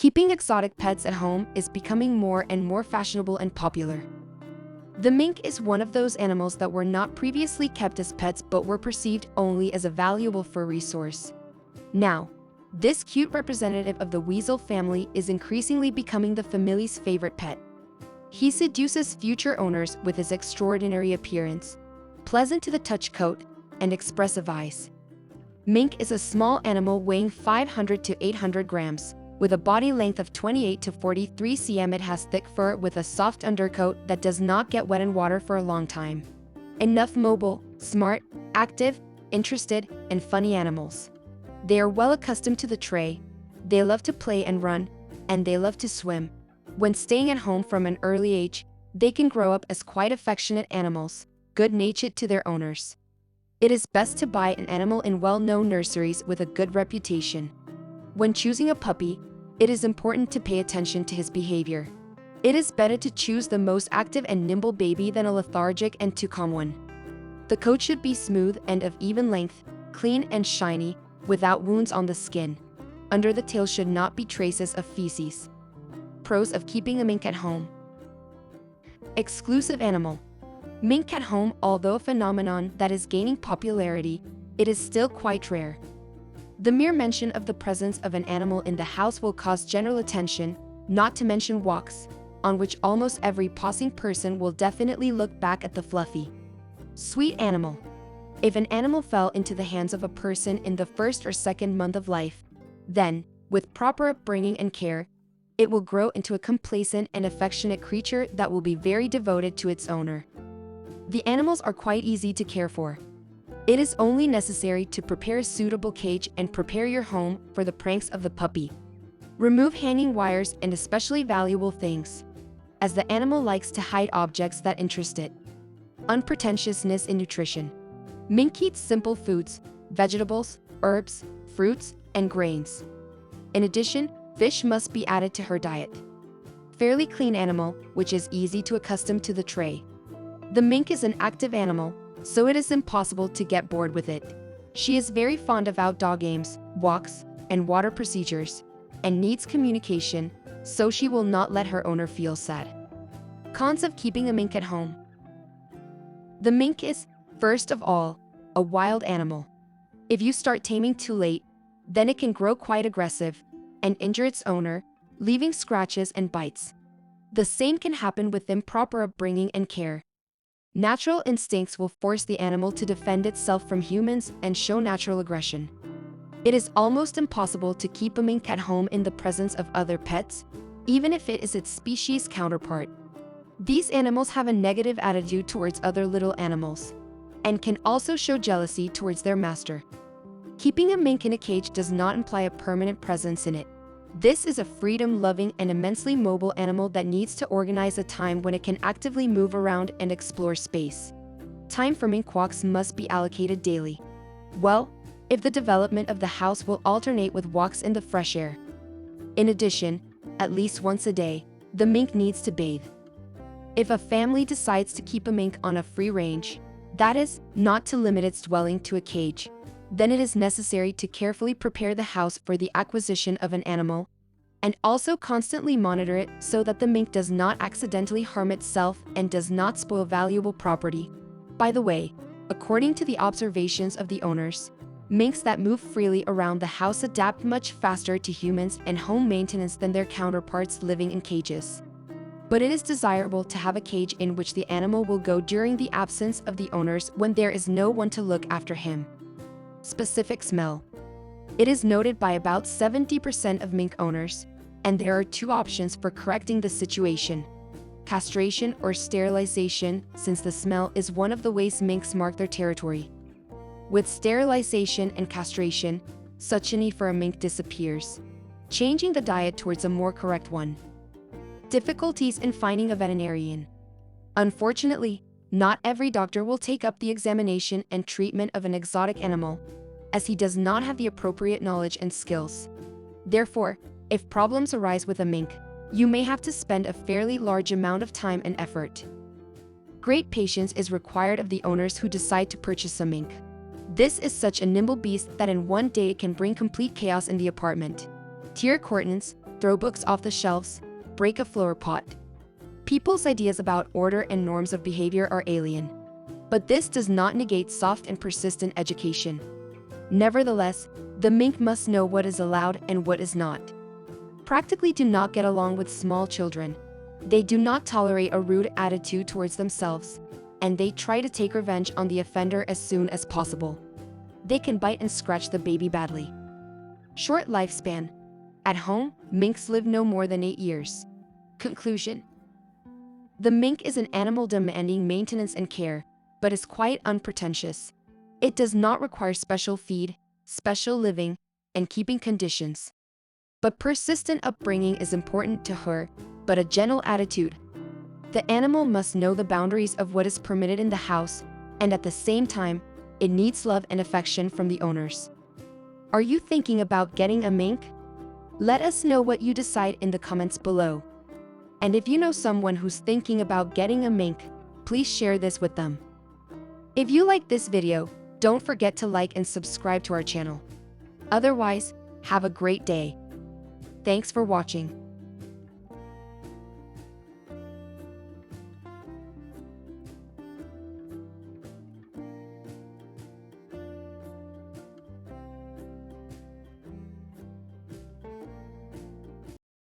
Keeping exotic pets at home is becoming more and more fashionable and popular. The mink is one of those animals that were not previously kept as pets but were perceived only as a valuable fur resource. Now, this cute representative of the weasel family is increasingly becoming the family's favorite pet. He seduces future owners with his extraordinary appearance, pleasant to the touch coat, and expressive eyes. Mink is a small animal weighing 500 to 800 grams. With a body length of 28 to 43 cm, it has thick fur with a soft undercoat that does not get wet in water for a long time. Enough mobile, smart, active, interested, and funny animals. They are well accustomed to the tray, they love to play and run, and they love to swim. When staying at home from an early age, they can grow up as quite affectionate animals, good-natured to their owners. It is best to buy an animal in well-known nurseries with a good reputation. When choosing a puppy, it is important to pay attention to his behavior. It is better to choose the most active and nimble baby than a lethargic and too calm one. The coat should be smooth and of even length, clean and shiny, without wounds on the skin. Under the tail should not be traces of feces. Pros of keeping a mink at home. Exclusive animal. Mink at home, although a phenomenon that is gaining popularity, it is still quite rare. The mere mention of the presence of an animal in the house will cause general attention, not to mention walks, on which almost every passing person will definitely look back at the fluffy, sweet animal. If an animal fell into the hands of a person in the first or second month of life, then, with proper upbringing and care, it will grow into a complacent and affectionate creature that will be very devoted to its owner. The animals are quite easy to care for. It is only necessary to prepare a suitable cage and prepare your home for the pranks of the puppy. Remove hanging wires and especially valuable things, as the animal likes to hide objects that interest it. Unpretentiousness in nutrition. Mink eats simple foods, vegetables, herbs, fruits, and grains. In addition, fish must be added to her diet. Fairly clean animal, which is easy to accustom to the tray. The mink is an active animal, so it is impossible to get bored with it. She is very fond of outdoor games, walks, and water procedures, and needs communication, so she will not let her owner feel sad. Cons of keeping a mink at home. The mink is, first of all, a wild animal. If you start taming too late, then it can grow quite aggressive and injure its owner, leaving scratches and bites. The same can happen with improper upbringing and care. Natural instincts will force the animal to defend itself from humans and show natural aggression. It is almost impossible to keep a mink at home in the presence of other pets, even if it is its species counterpart. These animals have a negative attitude towards other little animals, and can also show jealousy towards their master. Keeping a mink in a cage does not imply a permanent presence in it. This is a freedom-loving and immensely mobile animal that needs to organize a time when it can actively move around and explore space. Time for mink walks must be allocated daily. Well, if the development of the house will alternate with walks in the fresh air. In addition, at least once a day, the mink needs to bathe. If a family decides to keep a mink on a free range, that is, not to limit its dwelling to a cage, then it is necessary to carefully prepare the house for the acquisition of an animal, and also constantly monitor it so that the mink does not accidentally harm itself and does not spoil valuable property. By the way, according to the observations of the owners, minks that move freely around the house adapt much faster to humans and home maintenance than their counterparts living in cages. But it is desirable to have a cage in which the animal will go during the absence of the owners when there is no one to look after him. Specific smell. It is noted by about 70% of mink owners, and there are two options for correcting the situation: castration or sterilization, since the smell is one of the ways minks mark their territory. With sterilization and castration, such a need for a mink disappears, changing the diet towards a more correct one. Difficulties in finding a veterinarian. Unfortunately, not every doctor will take up the examination and treatment of an exotic animal, as he does not have the appropriate knowledge and skills. Therefore, if problems arise with a mink, you may have to spend a fairly large amount of time and effort. Great patience is required of the owners who decide to purchase a mink. This is such a nimble beast that in one day it can bring complete chaos in the apartment. Tear curtains, throw books off the shelves, break a flower pot. People's ideas about order and norms of behavior are alien. But this does not negate soft and persistent education. Nevertheless, the mink must know what is allowed and what is not. Practically do not get along with small children. They do not tolerate a rude attitude towards themselves, and they try to take revenge on the offender as soon as possible. They can bite and scratch the baby badly. Short lifespan. At home, minks live no more than 8 years. Conclusion. The mink is an animal demanding maintenance and care, but is quite unpretentious. It does not require special feed, special living, and keeping conditions. But persistent upbringing is important to her, but a gentle attitude. The animal must know the boundaries of what is permitted in the house, and at the same time, it needs love and affection from the owners. Are you thinking about getting a mink? Let us know what you decide in the comments below. And if you know someone who's thinking about getting a mink, please share this with them. If you like this video, don't forget to like and subscribe to our channel. Otherwise, have a great day. Thanks for watching.